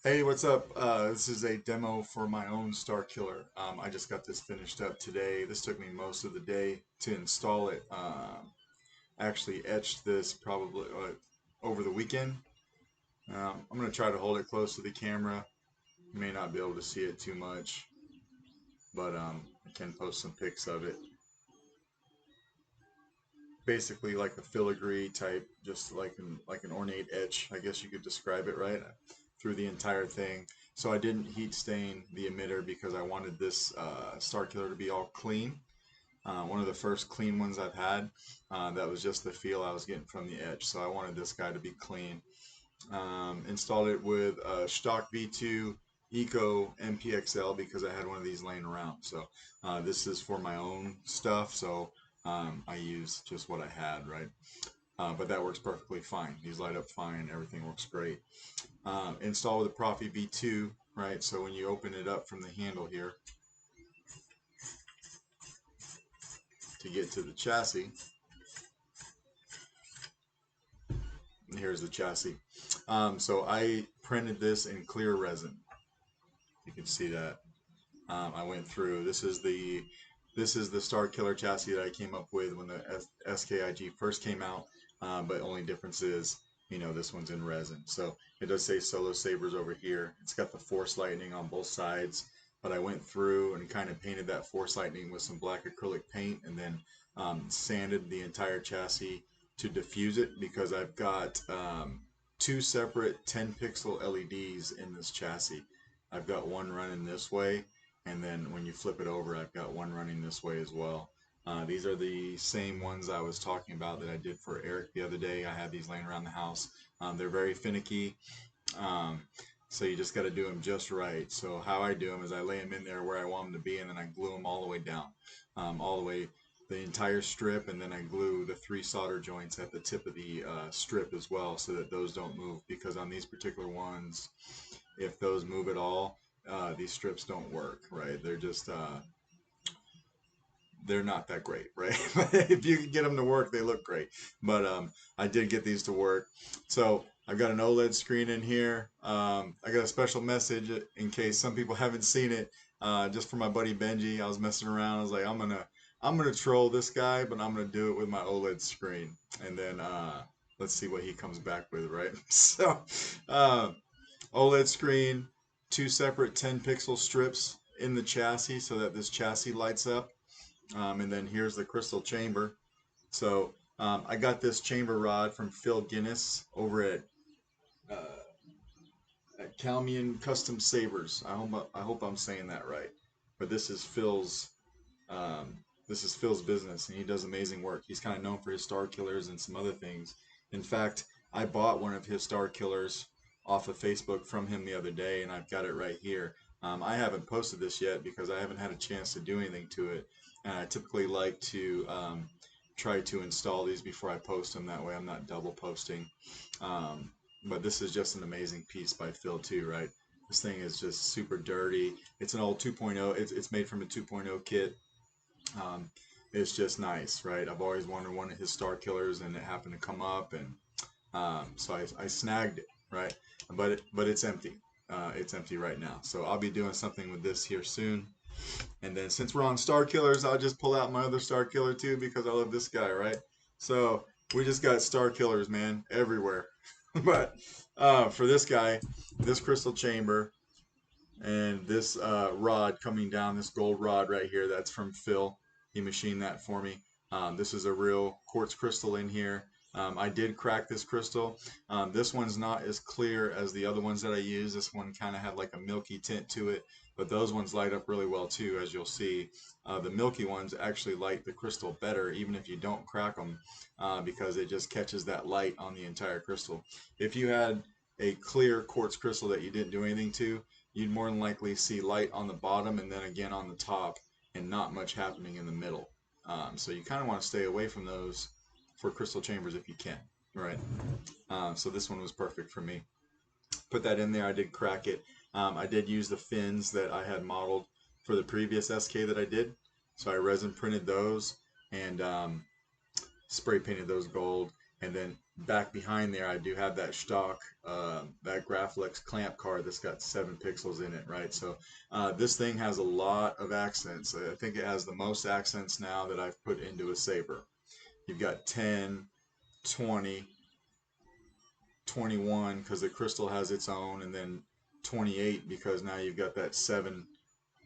Hey, what's up? This is a demo for my own Star Killer. I just got this finished up today. This took me most of the day to install it. Actually etched this probably over the weekend. I'm going to try to hold it close to the camera. You may not be able to see it too much, but I can post some pics of it. Basically like a filigree type, just like an ornate etch, I guess you could describe it, right? Through the entire thing. So I didn't heat stain the emitter because I wanted this Star Killer to be all clean. One of the first clean ones I've had. That was just the feel I was getting from the etch. So I wanted this guy to be clean. Installed it with Shtok V2 Eco NPXL because I had one of these laying around. So this is for my own stuff. So I use just what I had, right? But that works perfectly fine. These light up fine. Everything works great. Install with the Proffie V2, right? So when you open it up from the handle here to get to the chassis, here's the chassis. So I printed this in clear resin. You can see that. I went through. This is the Star Killer chassis that I came up with when the SKIG first came out. But only difference is, this one's in resin. So it does say Solo Sabers over here. It's got the Force Lightning on both sides. But I went through and kind of painted that Force Lightning with some black acrylic paint, and then sanded the entire chassis to diffuse it because I've got two separate 10 pixel LEDs in this chassis. I've got one running this way, and then when you flip it over, I've got one running this way as well. These are the same ones I was talking about that I did for Eric the other day. I had these laying around the house. They're very finicky, um, so you just got to do them just right. So how I do them is I lay them in there where I want them to be, and then I glue them all the way down, all the way the entire strip, and then I glue the three solder joints at the tip of the strip as well, so that those don't move. Because on these particular ones, if those move at all, these strips don't work, right? They're not that great, right? But if you can get them to work, they look great. But I did get these to work. So I've got an OLED screen in here. I got a special message in case some people haven't seen it. Just for my buddy Benji, I was messing around. I was like, I'm gonna troll this guy, but I'm gonna do it with my OLED screen, and then let's see what he comes back with, right? So uh, OLED screen, two separate 10 pixel strips in the chassis so that this chassis lights up. And then here's the crystal chamber. So I got this chamber rod from Phil Guinness over uh, at Calmian Custom Sabers. I hope I'm saying that right. But um, this is Phil's business, and he does amazing work. He's kind of known for his Star Killers and some other things. In fact, I bought one of his Star Killers off of Facebook from him the other day, and I've got it right here. I haven't posted this yet because I haven't had a chance to do anything to it, and I typically like to try to install these before I post them. That way, I'm not double posting. Um, but this is just an amazing piece by Phil too, right? This thing is just super dirty. It's an old 2.0. It's made from a 2.0 kit. um, it's just nice, right? I've always wanted one of his Star Killers, and it happened to come up, and so I snagged it, right? But it's empty. It's empty right now. So I'll be doing something with this here soon. And then since we're on Star Killers, I'll just pull out my other Star Killer too because I love this guy, right? So we just got Star Killers, man, everywhere. But for this guy, this crystal chamber and this rod coming down, this gold rod right here, that's from Phil. He machined that for me. This is a real quartz crystal in here. I did crack this crystal. This one's not as clear as the other ones that I use. This one kind of had like a milky tint to it, but those ones light up really well too, as you'll see. The milky ones actually light the crystal better, even if you don't crack them, because it just catches that light on the entire crystal. If you had a clear quartz crystal that you didn't do anything to, you'd more than likely see light on the bottom and then again on the top, and not much happening in the middle. So you kind of want to stay away from those for crystal chambers if you can, right? So this one was perfect for me. Put that in there. I did crack it. I did use the fins that I had modeled for the previous SK that I did. So I resin printed those and spray painted those gold. And then back behind there, I do have that Shtok, that Graflex clamp card that's got 7 pixels in it, right? So this thing has a lot of accents. I think it has the most accents now that I've put into a saber. You've got 10, 20, 21 because the crystal has its own, and then 28 because now you've got that 7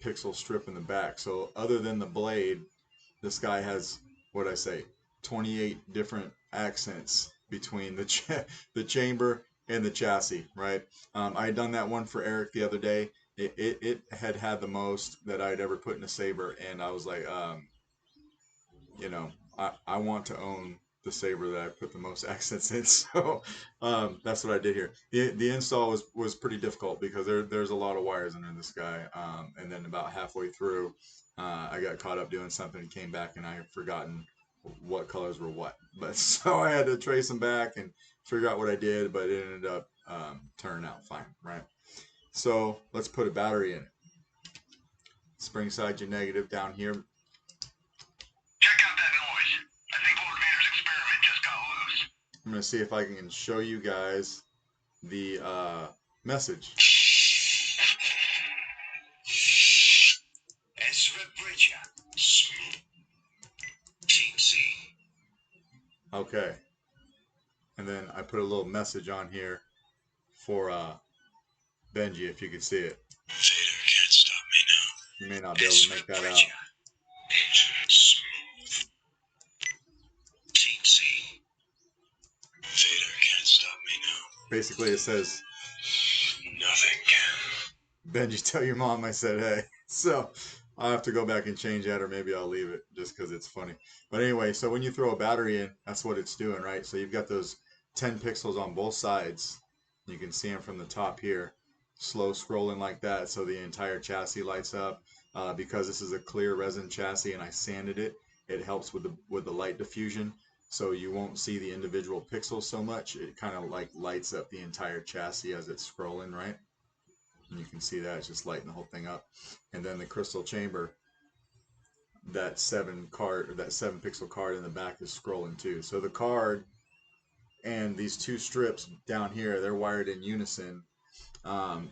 pixel strip in the back. So other than the blade, this guy has, what I say, 28 different accents between the chamber and the chassis, right? I had done that one for Eric the other day. It had the most that I'd ever put in a saber, and I was like, you know, I want to own the saber that I put the most accents in. So that's what I did here. The install was pretty difficult because there's a lot of wires under this guy. And then about halfway through, I got caught up doing something and came back, and I had forgotten what colors were what. But so I had to trace them back and figure out what I did, but it ended up turning out fine, right? So let's put a battery in it. Spring side your negative down here. Check out that noise. I think Lord Vader's experiment just got loose. I'm going to see if I can show you guys the message. Ezra Bridger. Team C. Okay. And then I put a little message on here for Benji, if you can see it. Vader can't stop me now. You may not be able to make that out. Smooth. Team C. Vader can't stop me now. Basically, it says, Nothing can. Benji, tell your mom I said hey. So I'll have to go back and change that, or maybe I'll leave it just because it's funny. But anyway, so when you throw a battery in, that's what it's doing, right? So you've got those 10 pixels on both sides. You can see them from the top here, slow scrolling like that, so the entire chassis lights up. Because this is a clear resin chassis and I sanded it, it helps with the light diffusion, so you won't see the individual pixels so much. It kind of like lights up the entire chassis as it's scrolling, right? And you can see that it's just lighting the whole thing up. And then the crystal chamber, that 7 pixel card in the back is scrolling too. So the card and these 2 strips down here, they're wired in unison. And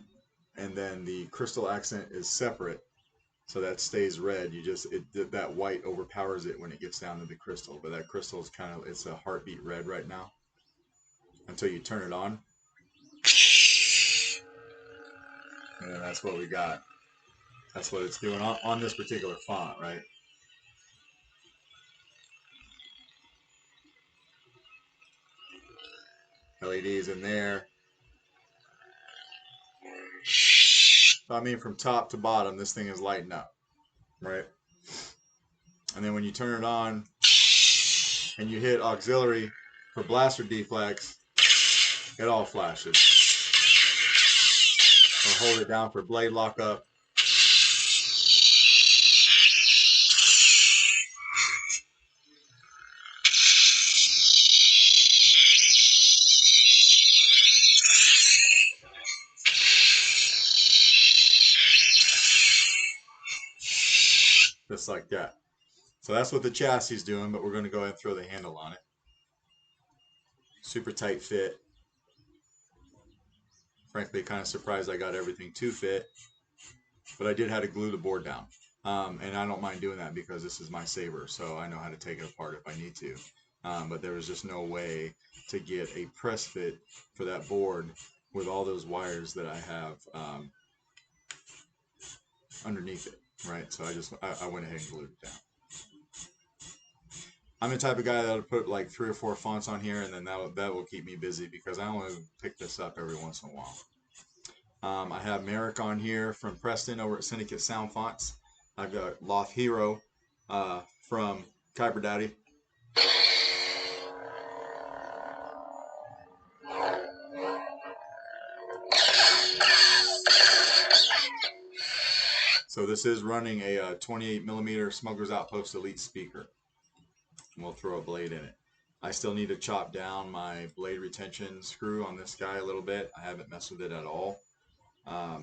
then the crystal accent is separate, so that stays red. That white overpowers it when it gets down to the crystal, but that crystal is it's a heartbeat red right now until you turn it on, and then that's what we got. That's what it's doing on this particular font, right? LEDs in there. So I mean, from top to bottom, this thing is lighting up, right? And then when you turn it on and you hit auxiliary for blaster deflex, it all flashes. Or hold it down for blade lockup. Just like that. So that's what the chassis is doing, but we're going to go ahead and throw the handle on it. Super tight fit. Frankly, kind of surprised I got everything to fit, but I did have to glue the board down. And I don't mind doing that because this is my saber, so I know how to take it apart if I need to. But there was just no way to get a press fit for that board with all those wires that I have underneath it, right? So I went ahead and glued it down. I'm the type of guy that'll put like 3 or 4 fonts on here, and then that will keep me busy because I only pick this up every once in a while. I have Merrick on here from Preston over at Syndicate Sound Fonts. I've got Loth Hero from Kyber Daddy. So this is running a 28mm Smuggler's Outpost Elite speaker. And we'll throw a blade in it. I still need to chop down my blade retention screw on this guy a little bit. I haven't messed with it at all. I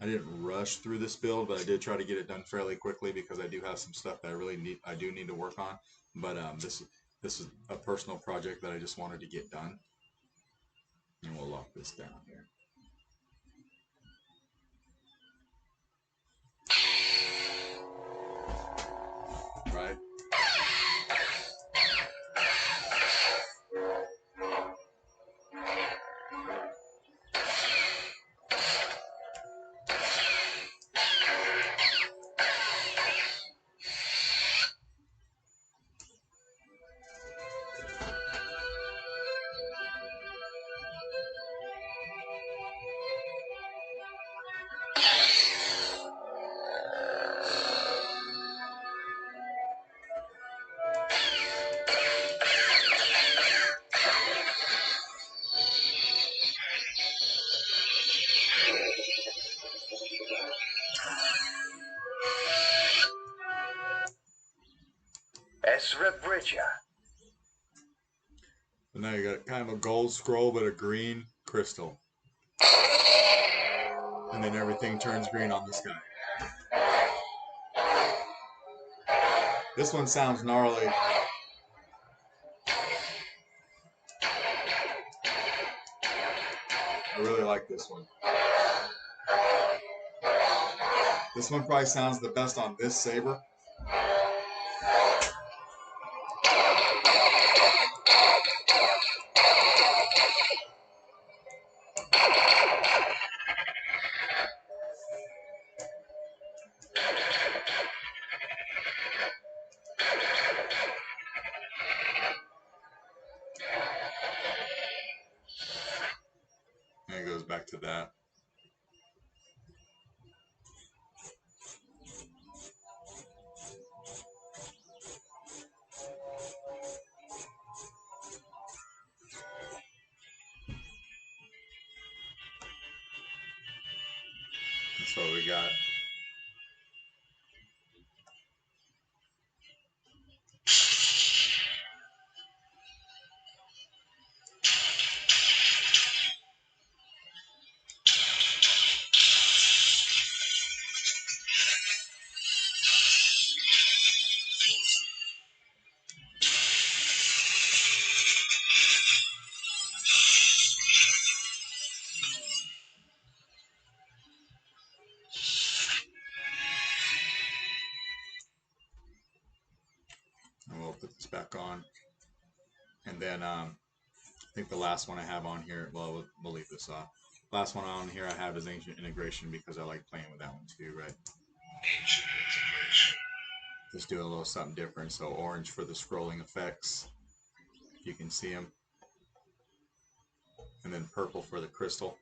didn't rush through this build, but I did try to get it done fairly quickly because I do have some stuff that I do need to work on. But This is a personal project that I just wanted to get done. And we'll lock this down here. Right? So now you got kind of a gold scroll, but a green crystal. And then everything turns green on the sky. This one sounds gnarly. I really like this one. This one probably sounds the best on this saber. And it goes back to that. That's what we got. And we'll put this back on. And then I think the last one I have on here, well, we'll leave this off. Last one on here I have is Ancient Integration because I like playing with that one too, right? Ancient integration. Just do a little something different. So orange for the scrolling effects, if you can see them. And then purple for the crystal.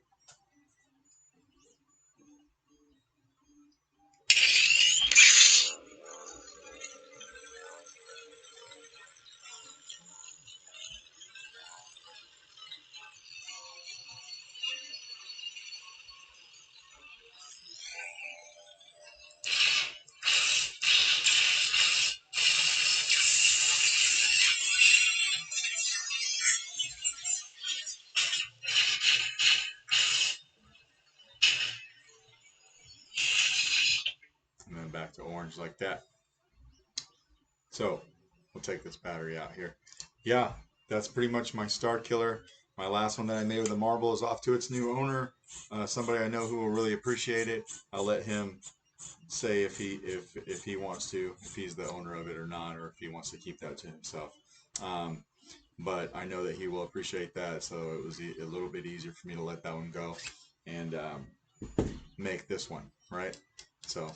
And then back to orange like that. So we'll take this battery out here. Yeah, that's pretty much my star killer. My last one that I made with the marble is off to its new owner. Somebody I know who will really appreciate it. I'll let him say if he wants to, if he's the owner of it or not, or if he wants to keep that to himself. But I know that he will appreciate that, so it was a little bit easier for me to let that one go and make this one, right? So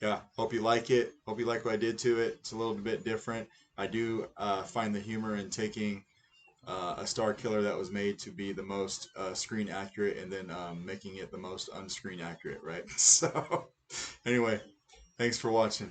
yeah, hope you like it. Hope you like what I did to it. It's a little bit different. I do find the humor in taking a star killer that was made to be the most screen accurate and then making it the most unscreen accurate, right? So anyway, thanks for watching.